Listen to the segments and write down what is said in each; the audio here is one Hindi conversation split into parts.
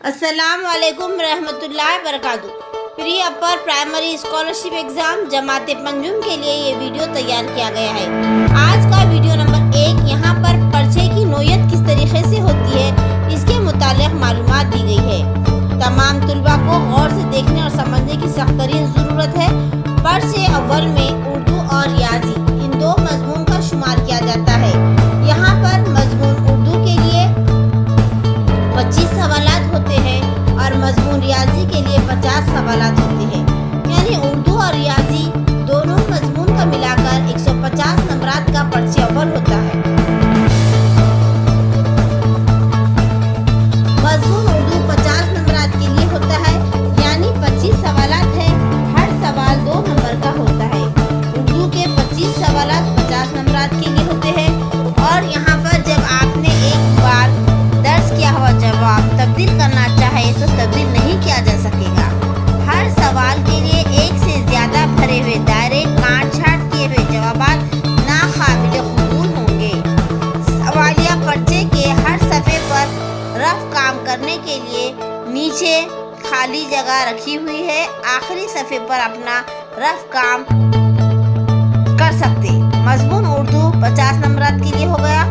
अस्सलाम वालेकुम रहमतुल्लाहि बरकातहू। Pre upper primary scholarship exam जमात पंजुम के लिए ये वीडियो तैयार किया गया है। आज का वीडियो नंबर 1 यहाँ पर पर्चे की नोयत किस तरीके से होती है इसके मुतालिक मालूमात दी गई है। तमाम तुलबा को गौर से देखने और समझने की सख्त तरीन ज़रूरत है। पर्चे अव्वल में उर्दू और रियाजी इन दो मजमून का शुमार किया जाता है। यहाँ पर मजमून उर्दू के लिए 25 सवालात होते हैं और मजमून रियाजी के लिए 50 सवालात होते हैं। यानी उर्दू और रियाजी दोनों मजमून का मिलाकर 150 नंबरात का पर्चे अव्वल होता है। मजमून उर्दू 50 नंबरात के लिए होता है, यानी 25 सवालात है, हर सवाल 2 नंबर का होता है। उर्दू के 25 सवालात 50 नंबरात के लिए होते हैं और यहाँ पर जब आपने एक बार दर्ज किया हुआ जवाब तब्दील करना चाहे तो तब्दील नहीं किया जा सकेगा। हर सवाल के लिए एक से ज्यादा भरे हुए दायरे काट छाट किए हुए जवाबात नाकाबिल कबूल होंगे। सवालिया पर्चे के हर सफ़े पर रफ काम करने के लिए नीचे खाली जगह रखी हुई है। आखिरी सफ़े पर अपना रफ काम कर सकते। मजमून उर्दू 50 नंबरात के लिए हो गया।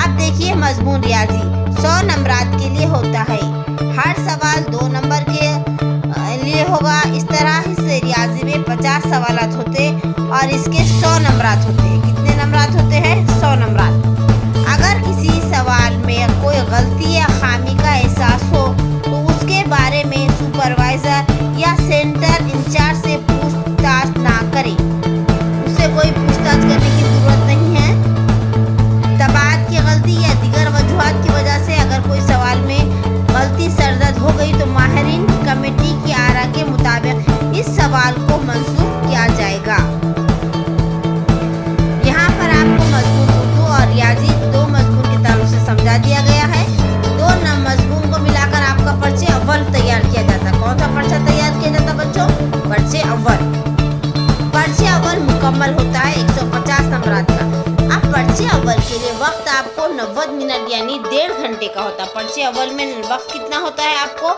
अब देखिए मजमून रियाजी 100 नंबरात के लिए होता है। हर सवाल 2 नंबर के लिए होगा। इस तरह से रियाजी में 50 सवालात होते और इसके 100 नंबरात होते हैं। कितने नंबरात होते हैं? 100 नंबरात। अगर किसी सवाल में कोई गलती या खामी का एहसास हो तो उसके बारे में सुपरवाइजर या सेंटर इंचार्ज से पूछताछ ना करें। उससे कोई पूछताछ करने की जरूरत नहीं है। तबादत की गलती या दीगर वजूहात की वजह से अगर कोई सवाल में गलती सरजद हो गई तो माहिरीन कमेटी की आरा के मुताबिक इस सवाल को मंसूख किया जाएगा। यहाँ पर आपको मजमून उर्दू और रियाजी 2 मजमून के ताल्लुक से समझा दिया गया है। 2 मजमून को मिलाकर आपका पर्चे अव्वल तैयार किया जाता है। कौन सा पर्चा तैयार किया जाता बच्चों? पर्चे अव्वल। पर्चे अव्वल मुकम्मल होता है 150 नंबरात का। अब पर्चे अव्वल के लिए वक्त आपको 90 मिनट यानी 1.5 घंटे का होता है। पर्चे अव्वल में वक्त कितना होता है आपको?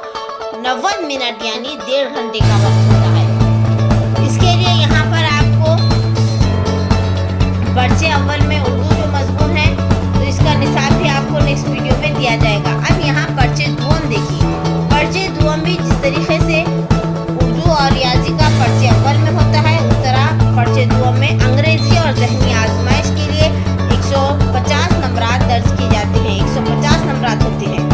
90 मिनट यानी 1.5 घंटे का वक्त होता है। इसके लिए यहाँ पर आपको पर्चे अव्वल में उर्दू जो मजमून है तो इसका निसाब भी आपको नेक्स्ट वीडियो में दिया जाएगा। अब यहाँ पर्चे दुआम देखिए। पर्चे दुआम भी जिस तरीके से उर्दू और रियाजी का पर्चे अव्वल में होता है उस तरह पर्चे दुआम में अंग्रेजी और ज़हनी आजमाइश के लिए 150 नंबरात दर्ज किए जाते हैं। 150 नंबरात होते हैं।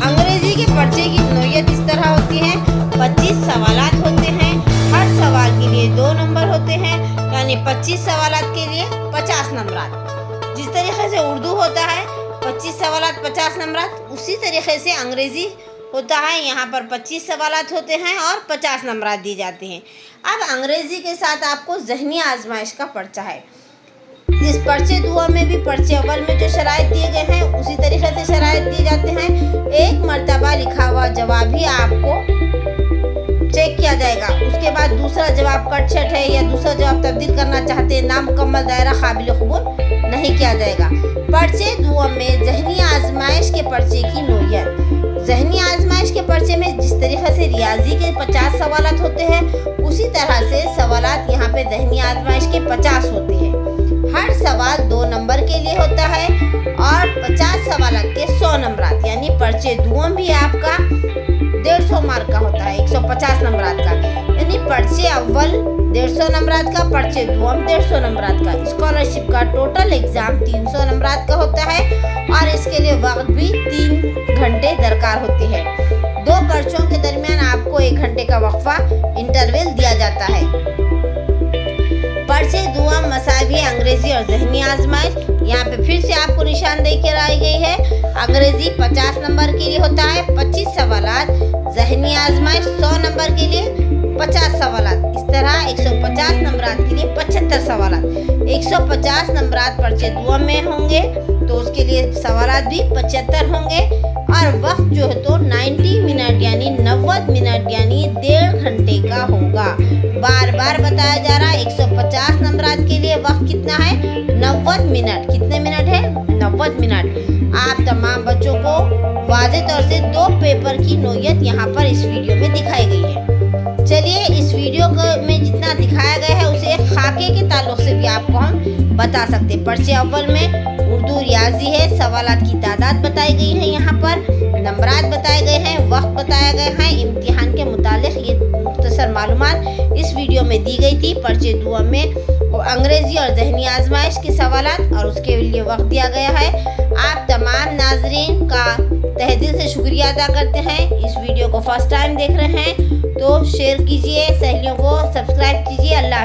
अंग्रेजी के पर्चे की नोयत इस तरह होती है। 25 सवालात होते हैं। हर सवाल के लिए 2 नंबर होते हैं, यानी 25 सवालात के लिए 50 नंबरात। जिस तरीके से उर्दू होता है 25 सवालात 50 नंबरात, उसी तरीके से अंग्रेजी होता है। यहाँ पर 25 सवालात होते हैं और 50 नंबरात दिए जाते हैं। अब अंग्रेजी के साथ आपको ज़हनी आजमाइश का पर्चा है। इस पर्चे दुआ में भी पर्चे अव्वल में जो शराइत दिए गए हैं उसी तरीके से शराइत दिए जाते हैं। एक मर्तबा लिखा हुआ जवाब ही आपको चेक किया जाएगा। उसके बाद दूसरा जवाब कटछट है या दूसरा जवाब तब्दील करना चाहते हैं, नामुकम्मल दायरा काबिल कबूल नहीं किया जाएगा। पर्चे दुआ में ज़हनी आजमाइश के पर्चे की नोयत। ज़हनी आजमाइश के पर्चे में जिस तरीके से रियाजी के 50 सवालात होते हैं उसी तरह से सवालात यहाँ पे ज़हनी आजमाइश के 50 होते हैं। हर सवाल 2 नंबर के लिए होता है और 50 सवालात के 100 नंबरात, यानी पर्चे दुआम भी आपका 150 मार्क का होता है, 150 नंबरात का। यानी पर्चे अव्वल 150 नंबरात का, पर्चे दुआम 150 नंबरात का। स्कॉलरशिप का टोटल एग्जाम 300 नंबरात का होता है और इसके लिए वक्त भी 3 घंटे दरकार होते हैं। 2 पर्चों के दरमियान आपको 1 घंटे का वक्फा इंटरवल दिया जाता है। पर्चे दुआम मसावी अंग्रेजी और ज़हनी आजमाइश, यहाँ पे फिर से आपको निशानदेही कराई गई है। अंग्रेजी 50 नंबर के लिए होता है 25 सवालात, ज़हनी आजमाइश 100 नंबर के लिए 50 सवालात। इस तरह 150 नंबरात के लिए 75 सवालात। 150 नंबरात पर्चे दुआम में होंगे तो उसके लिए सवालात भी 75 होंगे और वक्त जो है तो 90 मिनट यानी 90 मिनट यानी 1.5 घंटे का होगा। बार बार बताया जा रहा है 150 नंबरात के लिए वक्त कितना है? 90 मिनट। कितने मिनट है? 90 मिनट। आप तमाम बच्चों को वाज़े तौर से 2 पेपर की नोयत यहाँ पर इस वीडियो में दिखाई गई है। चलिए इस वीडियो में जितना दिखाया गया है उसे एक खाके के ताल्लुक से भी आपको हम बता सकते हैं। पर्चे अव्वल में उर्दू रियाजी है, सवालात की तादाद बताई गई है, यहाँ पर नंबरात बताए गए हैं, वक्त बताया गया है, इम्तिहान के मुतालिक ये मुख्तसर मालूमात इस वीडियो में दी गई थी। पर्चे दुआ में अंग्रेजी और ज़हनी आजमाइश के सवालात और उसके लिए वक्त दिया गया है। आप तमाम नाजरीन का तहे दिल से शुक्रिया अदा करते हैं। इस वीडियो को फर्स्ट टाइम देख रहे हैं तो शेयर कीजिए, सहेलियों को सब्सक्राइब कीजिए। अल्लाह।